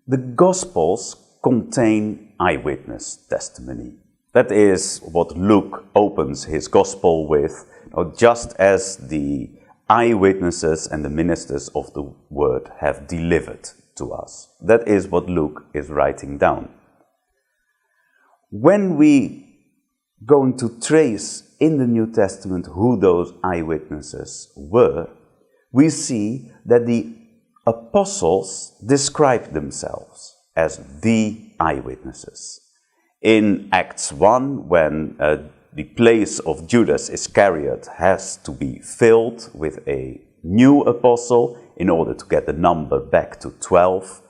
The Gospels contain eyewitness testimony. That is what Luke opens his Gospel with, just as the eyewitnesses and the ministers of the Word have delivered to us. That is what Luke is writing down. When we going to trace in the New Testament who those eyewitnesses were, we see that the apostles describe themselves as the eyewitnesses. In Acts 1, when the place of Judas Iscariot has to be filled with a new apostle in order to get the number back to 12,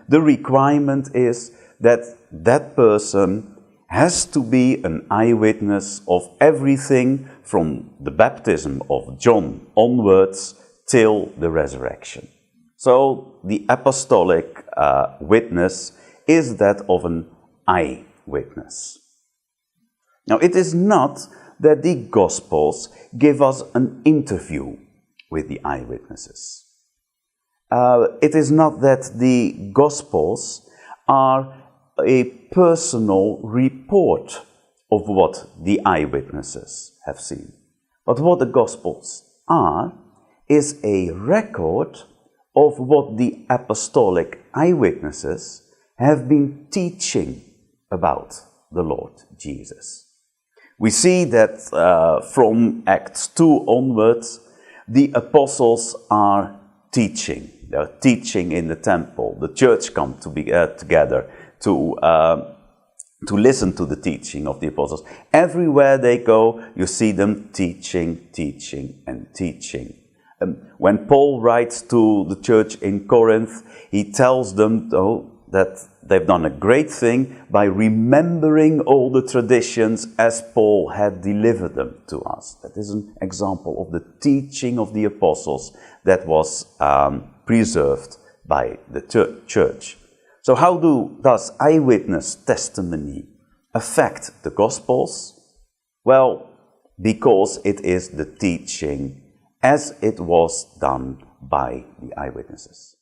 the requirement is that that person has to be an eyewitness of everything from the baptism of John onwards till the resurrection. So the apostolic witness is that of an eyewitness. Now, it is not that the Gospels give us an interview with the eyewitnesses. It is not that the Gospels are a personal report of what the eyewitnesses have seen. But what the Gospels are is a record of what the apostolic eyewitnesses have been teaching about the Lord Jesus. We see that from Acts 2 onwards, the apostles are teaching. They are teaching in the temple. The church come together to listen to the teaching of the apostles. Everywhere they go, you see them teaching, teaching, and teaching. When Paul writes to the church in Corinth, he tells them that they've done a great thing by remembering all the traditions as Paul had delivered them to us. That is an example of the teaching of the apostles that was preserved by the church. So how does eyewitness testimony affect the Gospels? Well, because it is the teaching as it was done by the eyewitnesses.